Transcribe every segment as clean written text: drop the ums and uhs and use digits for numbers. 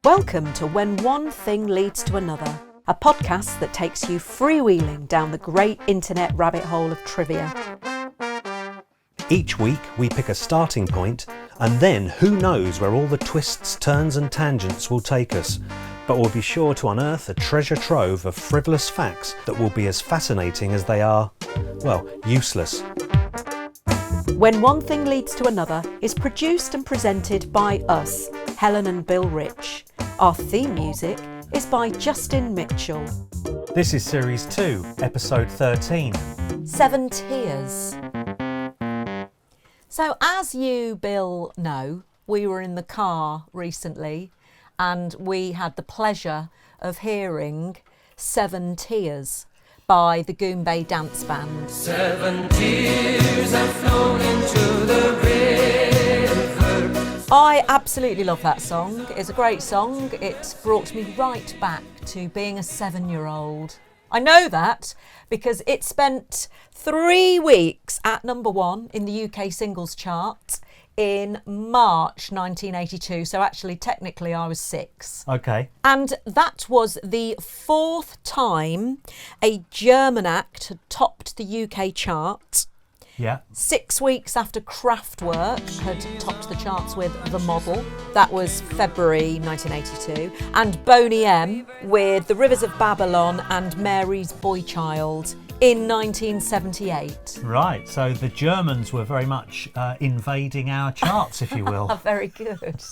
Welcome to When One Thing Leads to Another, a podcast that takes you freewheeling down the great internet rabbit hole of trivia. Each week we pick a starting point, and then who knows where all the twists, turns and tangents will take us. But we'll be sure to unearth a treasure trove of frivolous facts that will be as fascinating as they are, well, useless. When One Thing Leads to Another is produced and presented by us, Helen and Bill Rich. Our theme music is by Justin Mitchell. This is Series 2, Episode 13. 7 Tears. So as you, Bill, know, we were in the car recently and we had the pleasure of hearing 7 Tears by the Goombay Dance Band. 7 tears have flown into the river. I absolutely love that song. It's a great song. It brought me right back to being a 7-year-old. I know that because it spent 3 weeks at number 1 in the UK singles chart in March 1982. So actually, technically, I was 6. Okay. And that was the 4th time a German act had topped the UK chart. Yeah. 6 weeks after Kraftwerk had topped the charts with The Model. That was February 1982. And Boney M with The Rivers of Babylon and Mary's Boy Child in 1978. Right, so the Germans were very much invading our charts, if you will. Very good.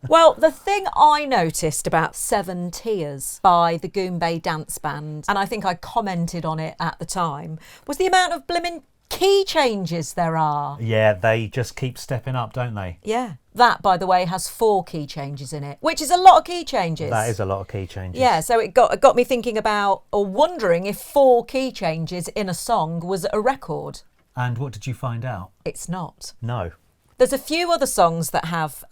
Well, the thing I noticed about 7 Tears by the Goombay Dance Band, and I think I commented on it at the time, was the amount of blimmin' key changes there are. Yeah, they just keep stepping up, don't they? Yeah. That, by the way, has 4 key changes in it, which is a lot of key changes. That is a lot of key changes. Yeah, so it got me thinking about, or wondering if 4 key changes in a song was a record. And what did you find out? It's not. No. There's a few other songs that have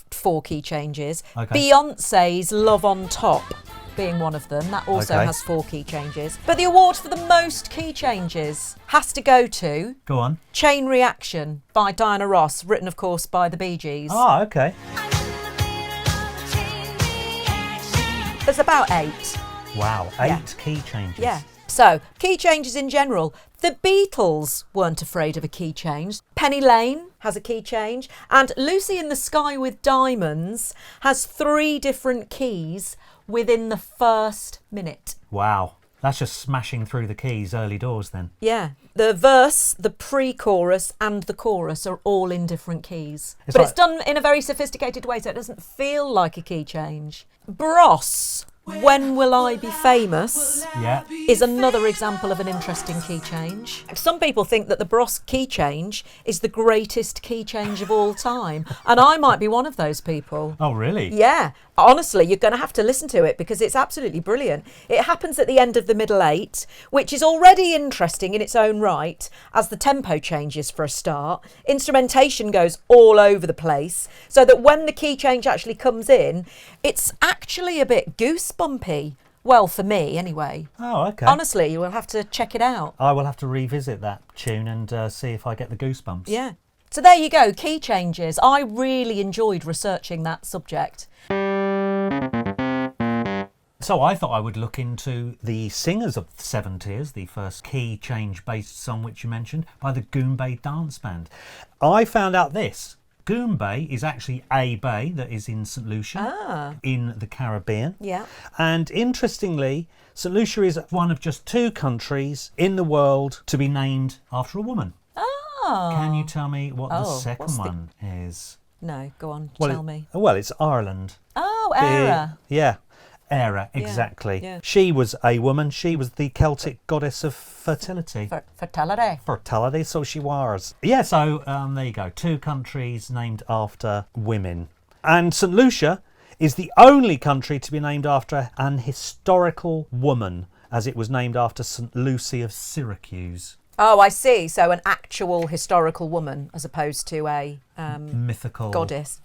4 key changes. Okay. Beyonce's Love on Top being one of them. That also Okay. has 4 key changes. But the award for the most key changes has to go to Go on. Chain Reaction by Diana Ross, written, of course, by the Bee Gees. Ah, okay. There's about 8. Wow, 8 key changes. Yeah. So, key changes in general. The Beatles weren't afraid of a key change. Penny Lane has a key change. And Lucy in the Sky with Diamonds has 3 different keys within the first minute. Wow, that's just smashing through the keys early doors then. Yeah. The verse, the pre-chorus and the chorus are all in different keys. It's But like- it's done in a very sophisticated way, so it doesn't feel like a key change. Bros, When Will I Be Famous, Yeah. is another example of an interesting key change. Some people think that the Bros key change is the greatest key change of all time, and I might be one of those people. Oh, really? Yeah, honestly, you're going to have to listen to it because it's absolutely brilliant. It happens at the end of the middle 8, which is already interesting in its own right, as the tempo changes for a start. Instrumentation goes all over the place, so that when the key change actually comes in, it's actually a bit goosebumpy. Well, for me, anyway. Oh, okay. Honestly, you will have to check it out. I will have to revisit that tune and see if I get the goosebumps. Yeah. So there you go, key changes. I really enjoyed researching that subject. So I thought I would look into the singers of 7 Tears, the first key change based song which you mentioned, by the Goombay Dance Band. I found out this. Goombay is actually a bay that is in St Lucia in the Caribbean. Yeah. And interestingly, St Lucia is one of just 2 countries in the world to be named after a woman. Oh. Can you tell me what the Oh, second what's the- one is? No, go on, Well, tell me. Well, it's Ireland. Oh, Era. Yeah. Era, exactly. yeah. She was a woman. She was the Celtic goddess of fertility. Fertility. Fertility, so she was. Yeah, so there you go. 2 countries named after women. And St Lucia is the only country to be named after an historical woman, as it was named after St Lucy of Syracuse. Oh, I see. So an actual historical woman as opposed to a Mythical. goddess,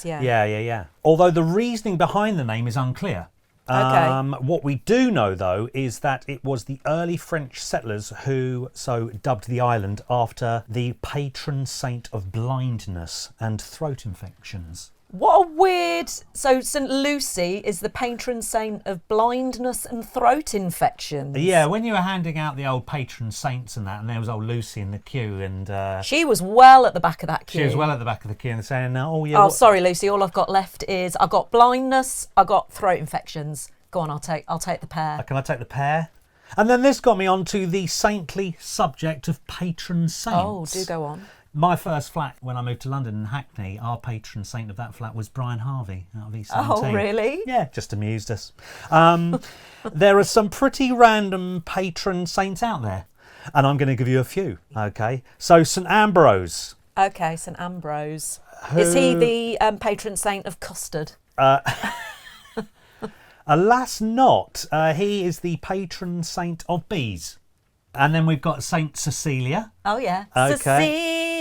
yeah. Yeah. Although the reasoning behind the name is unclear. Okay. What we do know, though, is that it was the early French settlers who so dubbed the island after the patron saint of blindness and throat infections. What a weird... So St Lucy is the patron saint of blindness and throat infections. Yeah, when you were handing out the old patron saints and that, and there was old Lucy in the queue, and she was well at the back of that queue. she was well at the back of the queue and saying, "Oh yeah." Oh, sorry, Lucy. All I've got left is I've got blindness. I've got throat infections. Go on, I'll take the pear. Can I take the pear? And then this got me onto the saintly subject of patron saints. Oh, do go on. My first flat when I moved to London in Hackney, our patron saint of that flat was Brian Harvey out of E17. Oh, really? Yeah, just amused us. There are some pretty random patron saints out there, and I'm going to give you a few, okay? So St Ambrose. Okay, St Ambrose. Is he the patron saint of custard? Alas not. He is the patron saint of bees. And then we've got Saint Cecilia. Oh, yeah. Okay.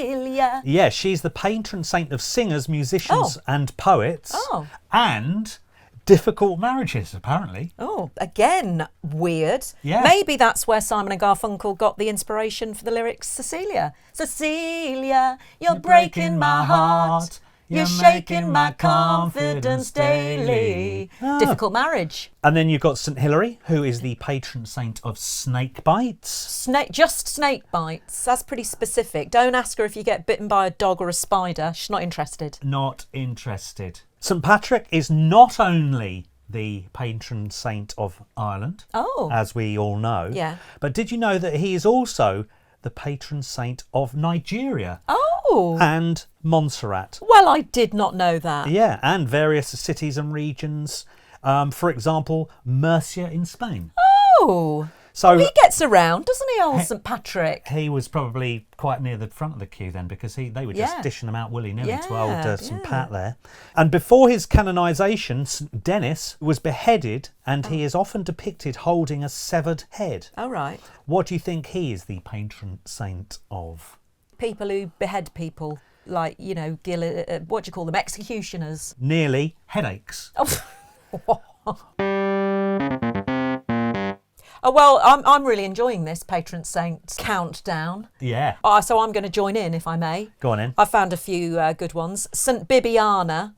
Cecilia. Yeah, she's the patron saint of singers, musicians and poets. Oh. And difficult marriages, apparently. Oh, again, weird. Yeah. Maybe that's where Simon and Garfunkel got the inspiration for the lyrics Cecilia. Cecilia, you're breaking my heart. You're shaking my confidence daily. Difficult marriage. And then you've got St Hilary, who is the patron saint of snake bites. Just snake bites. That's pretty specific. Don't ask her if you get bitten by a dog or a spider. She's not interested. Not interested. St Patrick is not only the patron saint of Ireland, as we all know. Yeah. But did you know that he is also the patron saint of Nigeria? Oh. And Montserrat. Well, I did not know that. Yeah, and various cities and regions. For example, Murcia in Spain. Oh. So he gets around, doesn't he, old St Patrick? He was probably quite near the front of the queue then, because they were just dishing them out willy-nilly to old St Pat there. And before his canonisation, St Denis was beheaded, and he is often depicted holding a severed head. Oh, right. What do you think he is the patron saint of? People who behead people, like, you know, what do you call them, executioners? Nearly. Headaches. Oh, well, I'm really enjoying this patron saint countdown. Yeah. So I'm going to join in, if I may. Go on in. I found a few good ones. St Bibiana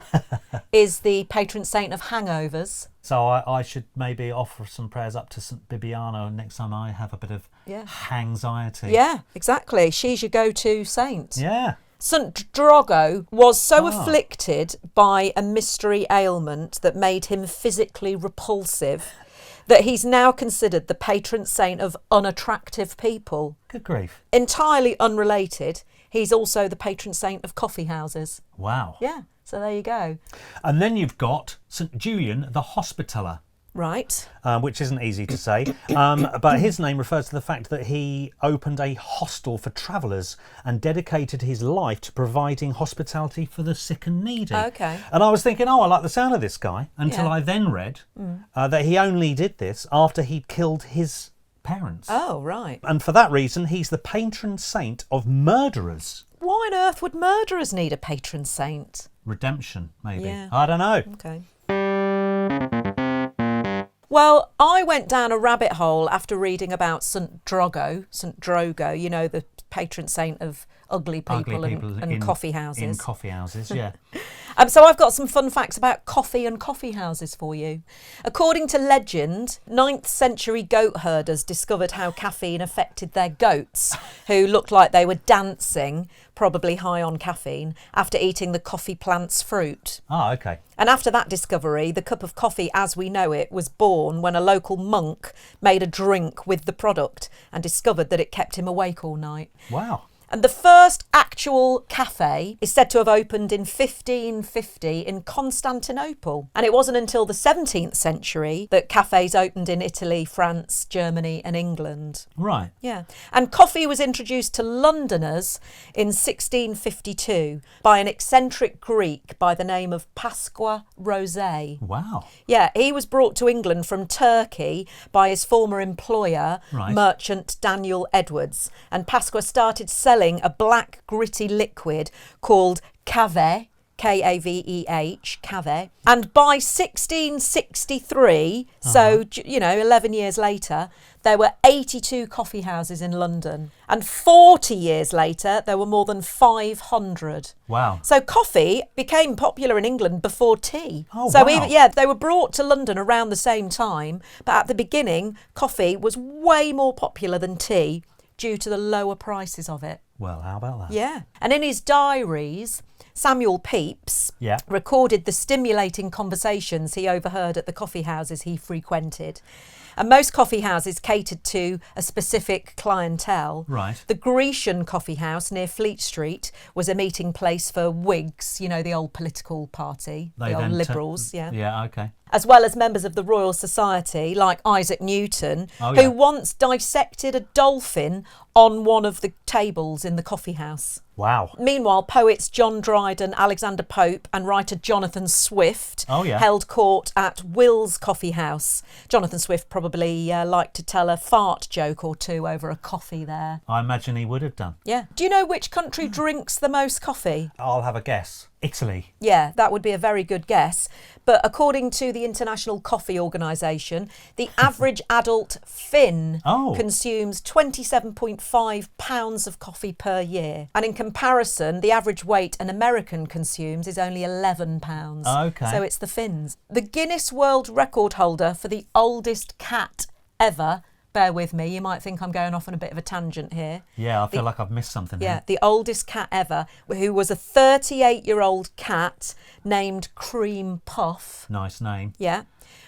is the patron saint of hangovers. So I should maybe offer some prayers up to St Bibiana next time I have a bit of hangxiety. Yeah, exactly. She's your go-to saint. Yeah. St Drogo was so afflicted by a mystery ailment that made him physically repulsive that he's now considered the patron saint of unattractive people. Good grief. Entirely unrelated, he's also the patron saint of coffee houses. Wow. Yeah, so there you go. And then you've got St Julian the Hospitaller. Right. Which isn't easy to say, but his name refers to the fact that he opened a hostel for travellers and dedicated his life to providing hospitality for the sick and needy. Okay. And I was thinking, I like the sound of this guy, until I then read that he only did this after he'd killed his parents. Oh, right. And for that reason, he's the patron saint of murderers. Why on earth would murderers need a patron saint? Redemption, maybe. Yeah. I don't know. Okay. Well, I went down a rabbit hole after reading about St Drogo, you know, the patron saint of ugly people and coffee houses. In coffee houses, yeah. So I've got some fun facts about coffee and coffee houses for you. According to legend, 9th century goat herders discovered how caffeine affected their goats, who looked like they were dancing, probably high on caffeine, after eating the coffee plant's fruit. Oh, okay. And after that discovery, the cup of coffee as we know it was born when a local monk made a drink with the product and discovered that it kept him awake all night. Wow. And the first actual cafe is said to have opened in 1550 in Constantinople. And it wasn't until the 17th century that cafes opened in Italy, France, Germany and England. Right. Yeah. And coffee was introduced to Londoners in 1652 by an eccentric Greek by the name of Pasqua Rosé. Wow. Yeah, he was brought to England from Turkey by his former employer, merchant Daniel Edwards. And Pasqua started selling a black gritty liquid called cave, Kaveh, Cave. And by 1663, so, 11 years later, there were 82 coffee houses in London. And 40 years later, there were more than 500. Wow. So coffee became popular in England before tea. Oh, so wow. they were brought to London around the same time. But at the beginning, coffee was way more popular than tea due to the lower prices of it. Well, how about that? Yeah. And in his diaries, Samuel Pepys recorded the stimulating conversations he overheard at the coffee houses he frequented. And most coffee houses catered to a specific clientele. Right. The Grecian Coffee House near Fleet Street was a meeting place for Whigs, the old political party, the old Liberals. Yeah, okay. As well as members of the Royal Society, like Isaac Newton, who once dissected a dolphin on one of the tables in the coffee house. Wow. Meanwhile, poets John Dryden, Alexander Pope and writer Jonathan Swift held court at Will's Coffee House. Jonathan Swift probably liked to tell a fart joke or two over a coffee there. I imagine he would have done. Yeah. Do you know which country drinks the most coffee? I'll have a guess. Italy. Yeah, that would be a very good guess. But according to the International Coffee Organisation, the average adult Finn consumes 27.5 pounds of coffee per year. And in comparison, the average weight an American consumes is only 11 pounds. Okay. So it's the Finns. The Guinness World Record holder for the oldest cat ever. Bear with me, you might think I'm going off on a bit of a tangent here. Yeah, I feel like I've missed something here. Yeah, the oldest cat ever, who was a 38-year-old cat named Cream Puff. Nice name. Yeah.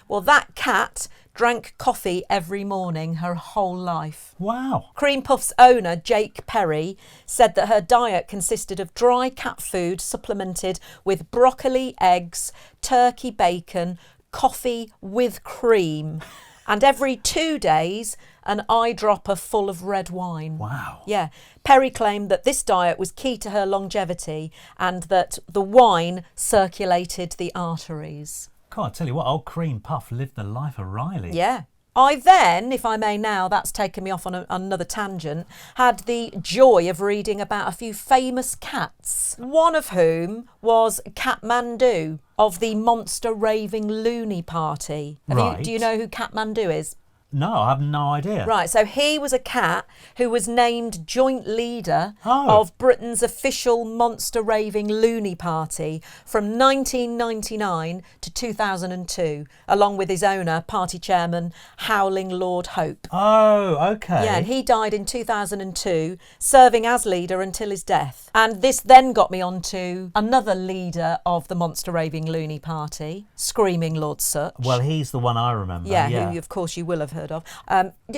Well, that cat drank coffee every morning her whole life. Wow. Cream Puff's owner, Jake Perry, said that her diet consisted of dry cat food supplemented with broccoli, eggs, turkey bacon, coffee with cream. And every 2 days, an eyedropper full of red wine. Wow. Yeah. Perry claimed that this diet was key to her longevity and that the wine circulated the arteries. God, I tell you what, old Cream Puff lived the life of Riley. Yeah. I then, if I may now, that's taken me off on another tangent, had the joy of reading about a few famous cats, one of whom was Kathmandu of the Monster Raving Loony Party. Do you know who Kathmandu is? No, I have no idea. Right, so he was a cat who was named joint leader of Britain's official Monster Raving Loony Party from 1999 to 2002, along with his owner, party chairman, Howling Lord Hope. Oh, okay. Yeah, and he died in 2002, serving as leader until his death. And this then got me on to another leader of the Monster Raving Loony Party, Screaming Lord Sutch. Well, he's the one I remember. Yeah, who of course you will have heard of.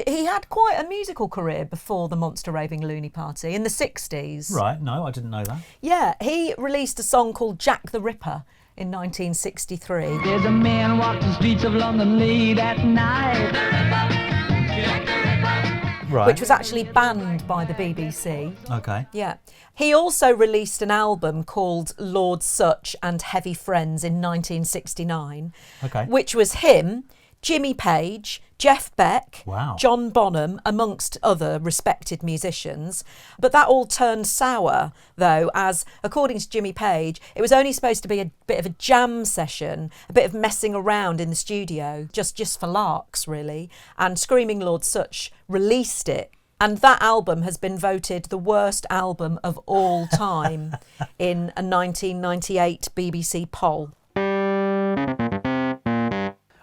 He had quite a musical career before the Monster Raving Loony Party in the 60s. Right, no, I didn't know that. Yeah, he released a song called Jack the Ripper in 1963. There's a man walks the streets of London late at night. Right. Which was actually banned by the BBC. Okay. Yeah. He also released an album called Lord Sutch and Heavy Friends in 1969, which was him, Jimmy Page, Jeff Beck, John Bonham, amongst other respected musicians. But that all turned sour, though, as, according to Jimmy Page, it was only supposed to be a bit of a jam session, a bit of messing around in the studio, just for larks, really. And Screaming Lord Sutch released it. And that album has been voted the worst album of all time in a 1998 BBC poll.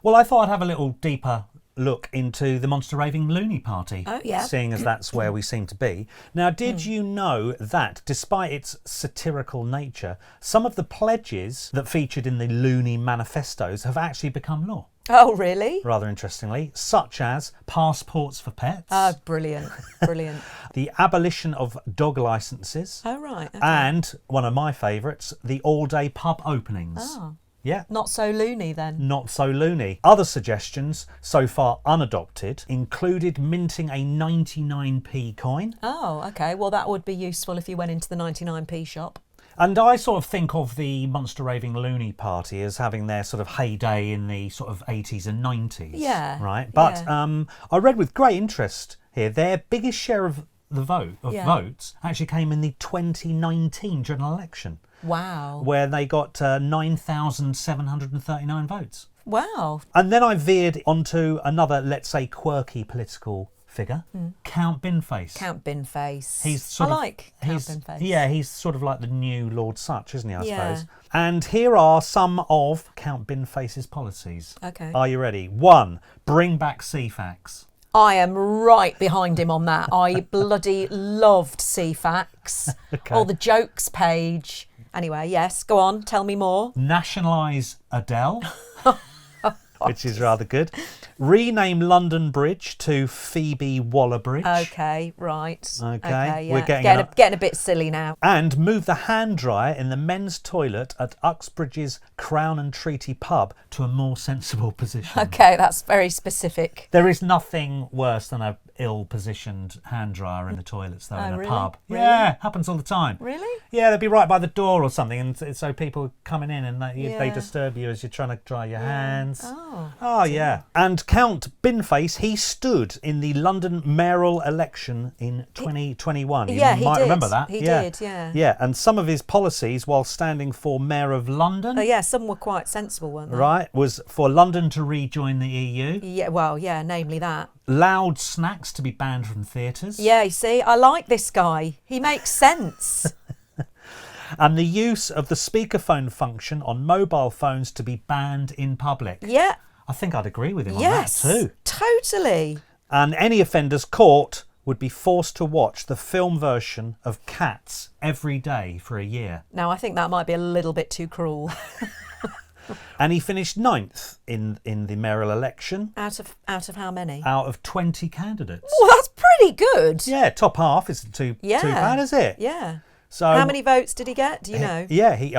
Well, I thought I'd have a little deeper look into the Monster Raving Loony Party. Oh, yeah. Seeing as that's where we seem to be. Now, did you know that, despite its satirical nature, some of the pledges that featured in the Loony manifestos have actually become law? Oh, really? Rather interestingly, such as passports for pets. Oh, brilliant, brilliant. The abolition of dog licences. Oh, right. Okay. And, one of my favourites, the all-day pub openings. Oh. Yeah. Not so loony then. Not so loony. Other suggestions, so far unadopted, included minting a 99p coin. Oh, okay. Well, that would be useful if you went into the 99p shop. And I sort of think of the Monster Raving Loony Party as having their sort of heyday in the sort of 80s and 90s. Yeah. Right? But I read with great interest here, their biggest share of the votes actually came in the 2019 general election, Wow. where they got 9,739 votes. Wow. And then I veered onto another, let's say, quirky political figure, Count Binface. Count Binface. He's I like Count Binface. Yeah, he's sort of like the new Lord Sutch, isn't he, I Yeah. suppose? And here are some of Count Binface's policies. Okay. Are you ready? 1, bring back CFAX. I am right behind him on that. I bloody loved CFAX. Okay. Or the jokes page. Anyway, yes, go on, tell me more. Nationalise Adele, which is rather good. Rename London Bridge to Phoebe Waller Bridge. Okay, right. Okay, yeah. we're getting a bit silly now. And move the hand dryer in the men's toilet at Uxbridge's Crown and Treaty pub to a more sensible position. Okay, that's very specific. There is nothing worse than a ill-positioned hand dryer in the toilets, though, in a really? pub. Really? Yeah, happens all the time. Really? Yeah, they'd be right by the door or something, and so people coming in and they Yeah. disturb you as you're trying to dry your hands. Oh, yeah. And Count Binface, he stood in the London mayoral election in 2021. You Yeah, he might did. remember that. He did, yeah. Yeah, and some of his policies while standing for Mayor of London, Oh, yeah, some were quite sensible, weren't they? right, was for London to rejoin the EU. Yeah, well, yeah, namely that. Loud snacks to be banned from theatres. Yeah, you see, I like this guy. He makes sense. And the use of the speakerphone function on mobile phones to be banned in public. Yeah, I think I'd agree with him yes, on that too. totally. And any offenders caught would be forced to watch the film version of Cats every day for a year. Now, I think that might be a little bit too cruel. And he finished 9th in the mayoral election Out of how many? out of 20 candidates. Well, that's pretty good. Yeah, top half isn't too bad, is it? Yeah. So How many votes did he get? Do you know? Yeah, he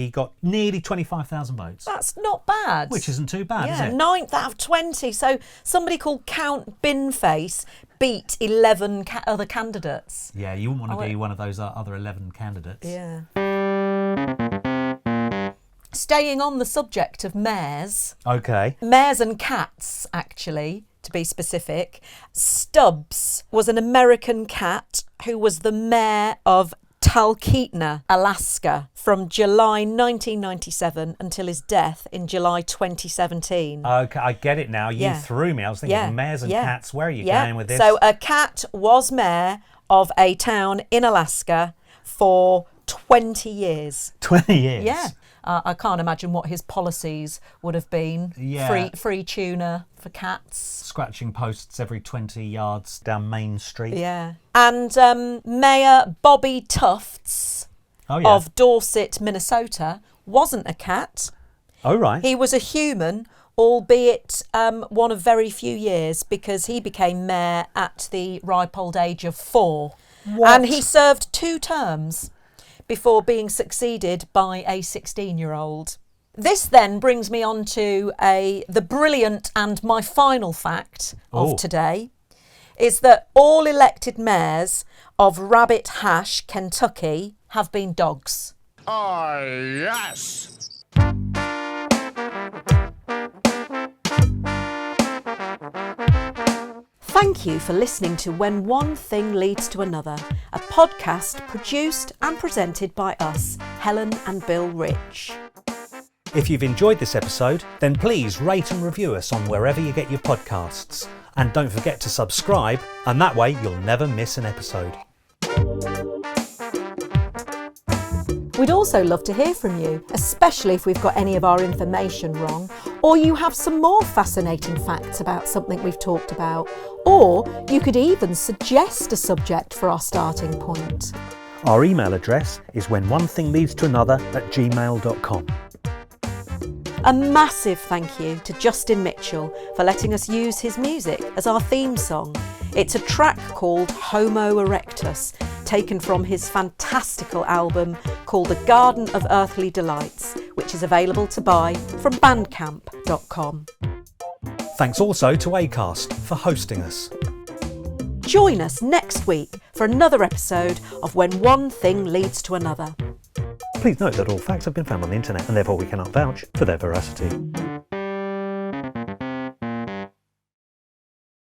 got nearly 25,000 votes, That's not bad. which isn't too bad, yeah, is it? 9th out of 20. So somebody called Count Binface beat 11 other candidates. Yeah, you wouldn't want to be one of those other 11 candidates. Yeah. Staying on the subject of mayors, Okay. mayors and cats, actually, to be specific, Stubbs was an American cat who was the mayor of Talkeetna, Alaska, from July 1997 until his death in July 2017. Okay, I get it now. You Yeah. threw me. I was thinking mayors and cats. Where are you going with this? So a cat was mayor of a town in Alaska for 20 years. 20 years. Yeah. I can't imagine what his policies would have been. Yeah. Free tuna for cats. Scratching posts every 20 yards down Main Street. Yeah. And Mayor Bobby Tufts of Dorset, Minnesota, wasn't a cat. Oh, right. He was a human, albeit one of very few years, because he became mayor at the ripe old age of 4. What? And he served 2 terms before being succeeded by a 16-year-old. This then brings me on to the brilliant and my final fact of today, is that all elected mayors of Rabbit Hash, Kentucky, have been dogs. Oh, yes! Thank you for listening to When One Thing Leads to Another, a podcast produced and presented by us, Helen and Bill Rich. If you've enjoyed this episode, then please rate and review us on wherever you get your podcasts. And don't forget to subscribe, and that way you'll never miss an episode. We'd also love to hear from you, especially if we've got any of our information wrong, or you have some more fascinating facts about something we've talked about, or you could even suggest a subject for our starting point. Our email address is whenonethingleads@gmail.com. A massive thank you to Justin Mitchell for letting us use his music as our theme song. It's a track called Homo Erectus, taken from his fantastical album called The Garden of Earthly Delights, which is available to buy from bandcamp.com. Thanks also to Acast for hosting us. Join us next week for another episode of When One Thing Leads to Another. Please note that all facts have been found on the internet and therefore we cannot vouch for their veracity.